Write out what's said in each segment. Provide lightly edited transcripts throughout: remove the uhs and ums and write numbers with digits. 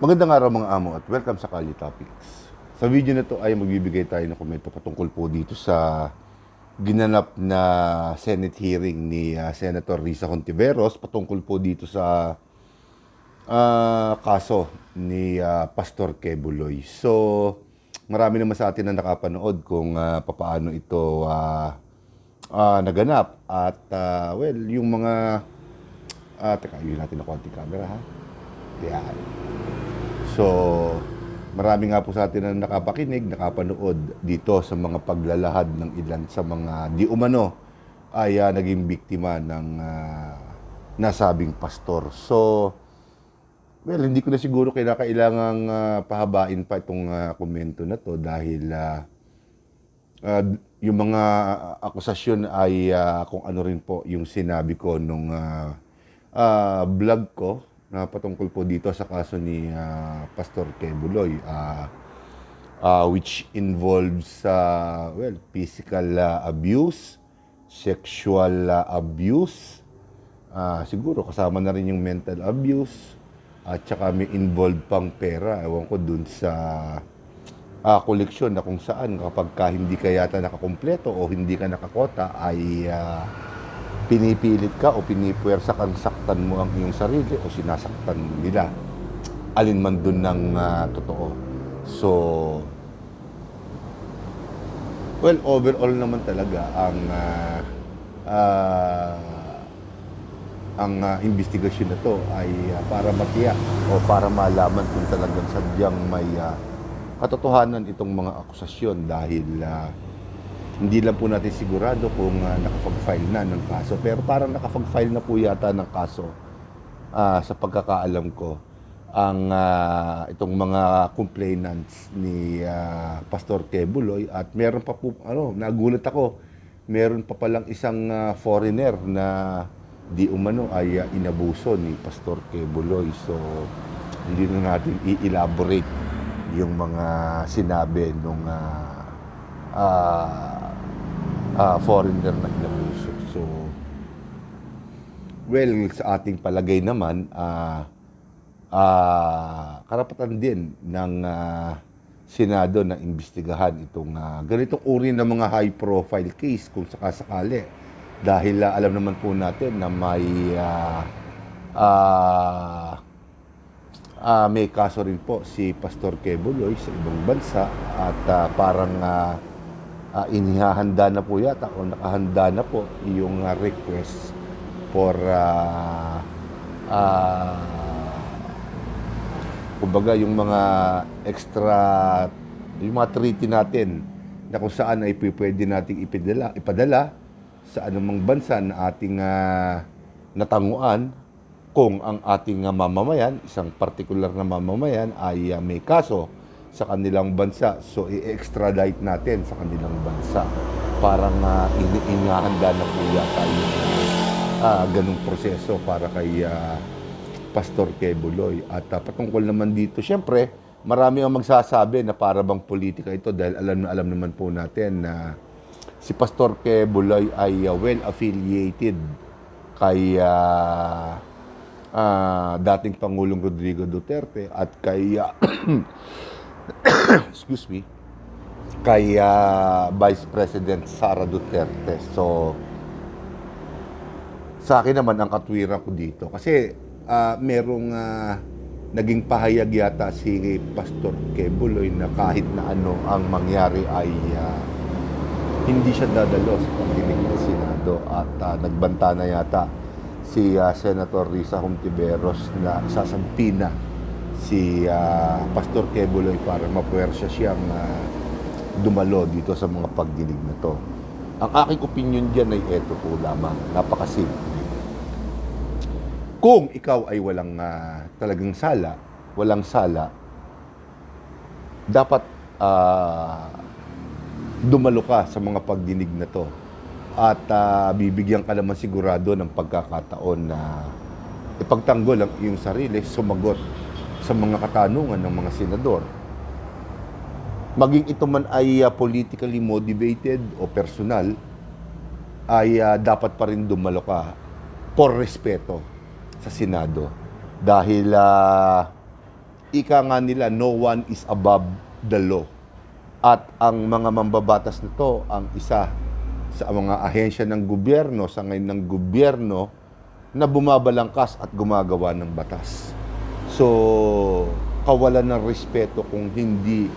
Magandang araw mga amo at welcome sa Kali Topics. Sa video na to ay magbibigay tayo ng komento patungkol po dito sa ginanap na Senate hearing ni Senator Risa Hontiveros patungkol po dito sa kaso ni Pastor Quebuloy. So, marami naman sa atin na nakapanood kung papaano ito naganap at well, yung mga teka, yun natin na konti camera ha. Yan. So, marami nga po sa atin na nakapakinig, nakapanood dito sa mga paglalahad ng ilan sa mga di umano ay naging biktima ng nasabing pastor. So, well, hindi ko na siguro kailangang pahabain pa itong komento na to dahil yung mga akusasyon ay kung ano rin po yung sinabi ko nung vlog ko na patungkol po dito sa kaso ni Pastor Quebuloy, which involves well, physical abuse, sexual abuse, siguro kasama na rin yung mental abuse, at saka may involved pang pera. Ewan ko dun sa koleksyon na kung saan kapag hindi ka yata nakakumpleto o hindi ka nakakota ay pinipilit ka o pinipuwersa kang saktan mo ang iyong sarili o sinasaktan nila. Alin man dun ng totoo. So, well, overall naman talaga ang investigasyon na to ay para matiyak o para malaman kung talagang sadyang may katotohanan itong mga akusasyon dahil hindi lang po natin sigurado kung nakapag-file na ng kaso. Pero parang nakapag-file na po yata ng kaso sa pagkakaalam ko ang itong mga complainants ni Pastor Quebuloy. At meron pa po, nagulat ako, meron pa palang isang foreigner na di umano ay inabuso ni Pastor Quebuloy. So, hindi na natin i-elaborate yung mga sinabi nung foreigner na inabuso. So, well, sa ating palagay naman, karapatan din ng Senado na imbestigahan itong ganitong uri ng mga high-profile case kung sakasakali. Dahil alam naman po natin na may kaso rin po si Pastor Quebuloy sa ibang bansa at parang inihahanda na po yata o nakahanda na po yung request for kumbaga yung mga extra, yung mga treaty natin na kung saan ay pwede nating ipadala sa anumang bansa na ating natanguan kung ang ating mamamayan, isang particular na mamamayan ay may kaso sa kanilang bansa. So, i-extradite natin sa kanilang bansa. Parang inihahanda na po yata yung ganung proseso para kay Pastor Quebuloy. At patungkol naman dito, syempre, marami ang magsasabi na para bang politika ito dahil alam naman po natin na si Pastor Quebuloy ay well-affiliated kay dating Pangulong Rodrigo Duterte at kay excuse me, kay Vice President Sara Duterte. So, sa akin naman ang katwiran ko dito kasi merong naging pahayag yata si Pastor Quebuloy na kahit na ano ang mangyari ay hindi siya dadalo sa pagdinig ng Senado at nagbanta na yata si Senator Risa Hontiveros na sasampi na si Pastor Quebuloy para mapuwersa siyang dumalo dito sa mga pagdinig na to. Ang aking opinion dyan ay eto po lamang, napakasimple. Kung ikaw ay walang talagang walang sala, dapat dumalo ka sa mga pagdinig na to. At bibigyan ka naman sigurado ng pagkakataon na ipagtanggol ang iyong sarili, sumagot sa mga katanungan ng mga senador. Maging ito man ay politically motivated o personal, ay dapat pa rin dumalo ka por respeto sa Senado. Dahil ika nga nila, no one is above the law. At ang mga mambabatas na to, ang isa sa mga ahensya ng gobyerno, sa ngayon ng gobyerno, na bumabalangkas at gumagawa ng batas. So, kawalan ng respeto kung hindi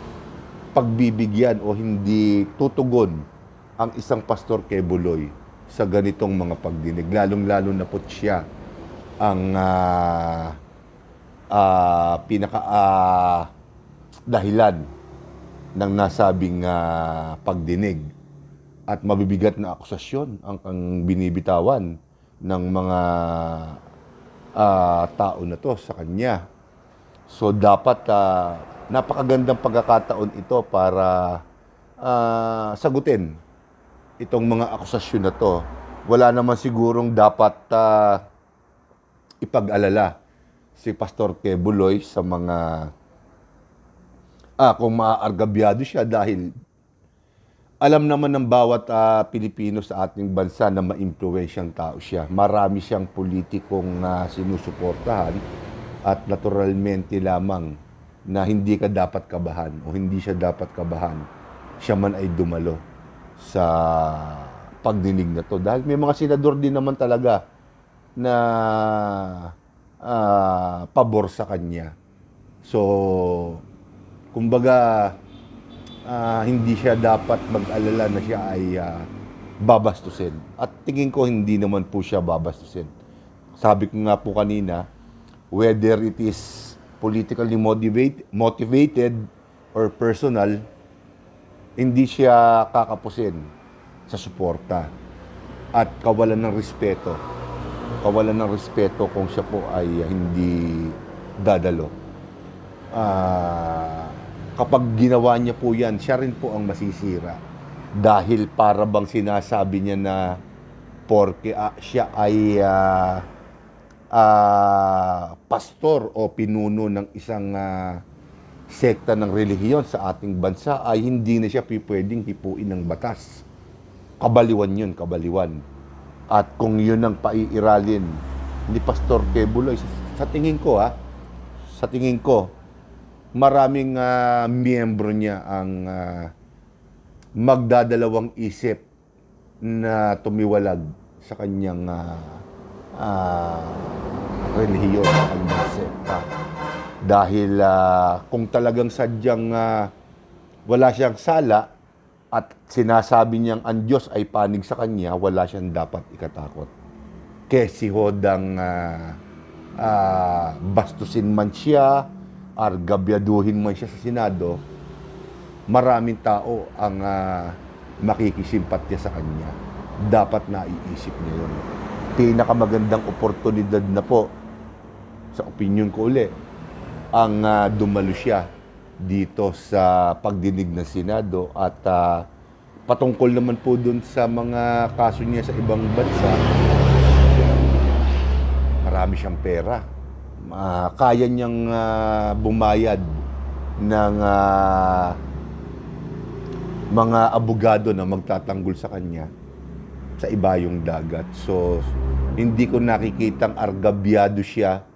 pagbibigyan o hindi tutugon ang isang pastor kay Buloy sa ganitong mga pagdinig. Lalong-lalo na po siya ang dahilan ng nasabing pagdinig. At mabibigat na akusasyon ang binibitawan ng mga tao na to sa kanya. So dapat napakagandang pagkakataon ito para sagutin itong mga akusasyon na to. Wala naman sigurong dapat ipag-alala si Pastor Quebuloy sa mga kung maaargabyado siya dahil alam naman ng bawat Pilipino sa ating bansa na ma-impluwensyang tao siya. Marami siyang politikong sinusuportahan at naturalmente lamang na hindi ka dapat kabahan o hindi siya dapat kabahan. Siya man ay dumalo sa pagdinig na to. Dahil may mga senador din naman talaga na pabor sa kanya. So, kumbaga, hindi siya dapat mag-alala na siya ay babastusin. At tingin ko hindi naman po siya babastusin. Sabi ko nga po kanina, whether it is politically motivated or personal, hindi siya kakapusin sa suporta at kawalan ng respeto. Kawalan ng respeto kung siya po ay hindi dadalo. Kapag ginawa niya po yan, siya rin po ang masisira. Dahil para bang sinasabi niya na porke siya ay pastor o pinuno ng isang sekta ng relihiyon sa ating bansa ay hindi na siya pwedeng hipuin ng batas. Kabaliwan yun, kabaliwan. At kung yun ang paiiralin ni Pastor Quebuloy, sa tingin ko maraming miyembro niya ang magdadalawang isip na tumiwalag sa kanyang relihiyon ang sekta. Dahil kung talagang sadyang wala siyang sala at sinasabi niyang ang Diyos ay panig sa kanya, wala siyang dapat ikatakot. Kesi hodang bastusin man siya, argabyaduhin man siya sa Senado, maraming tao ang makikisimpatya sa kanya. Dapat naiisip niya yun. Pinakamagandang oportunidad na po, sa opinion ko uli, ang dumalo siya dito sa pagdinig ng Senado at patungkol naman po dun sa mga kaso niya sa ibang bansa, marami siyang pera. Kaya niyang bumayad ng mga abogado na magtatanggol sa kanya sa ibayong dagat. So, hindi ko nakikitang argabyado siya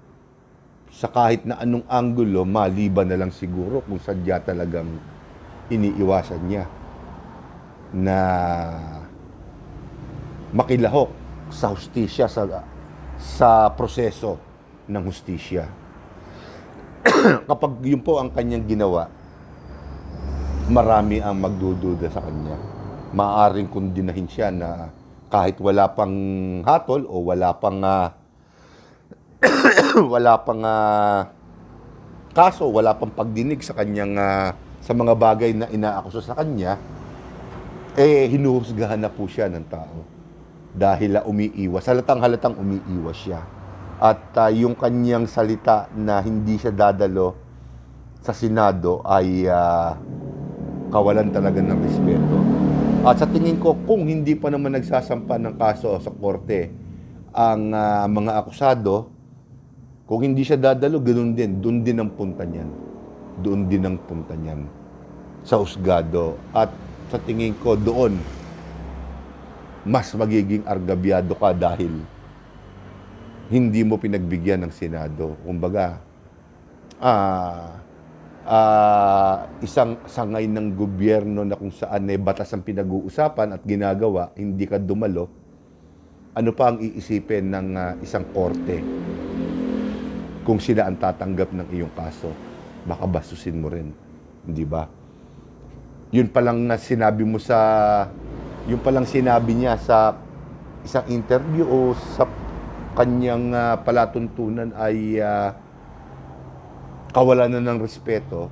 sa kahit na anong anggulo, maliban na lang siguro kung sadya talagang iniiwasan niya na makilahok sa hustisya, sa proseso ng hustisya. Kapag yun po ang kanyang ginawa, marami ang magdududa sa kanya. Maaaring kundinahin siya na kahit wala pang hatol o wala pang kaso, wala pang pagdinig sa kanyang sa mga bagay na inaakuso sa kanya, hinuhusgahan na po siya ng tao dahil umiiwas, halatang umiiwas siya. At yung kanyang salita na hindi siya dadalo sa Senado ay kawalan talaga ng respeto. At sa tingin ko, kung hindi pa naman nagsasampa ng kaso sa korte ang mga akusado, kung hindi siya dadalo, ganoon din. Doon din ang punta niyan. Doon din ang punta niyan sa husgado. At sa tingin ko, doon mas magiging argabyado ka dahil hindi mo pinagbigyan ng Senado. Kumbaga, ah, isang sangay ng gobyerno na kung saan may batas ang pinag-uusapan at ginagawa, hindi ka dumalo, ano pa ang iisipin ng isang korte kung sila ang tatanggap ng iyong kaso? Baka bastusin mo rin, hindi ba? Yun palang na sinabi mo sa, yun palang sinabi niya sa isang interview o sa kanyang palatuntunan ay kawalan na ng respeto,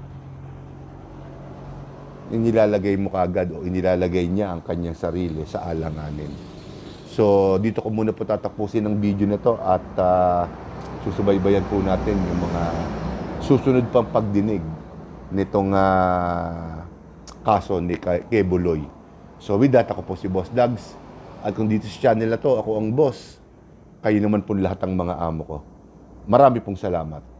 inilalagay mo kagad o inilalagay niya ang kanyang sarili sa alanganin. So, dito ko muna po tatapusin ang video na to at susubaybayan po natin yung mga susunod pang pagdinig nitong kaso ni Quebuloy. So, with that, ako po si Boss Dags. At kung dito sa channel na to, ako ang boss. Kayo naman po lahat ang mga amo ko. Marami pong salamat.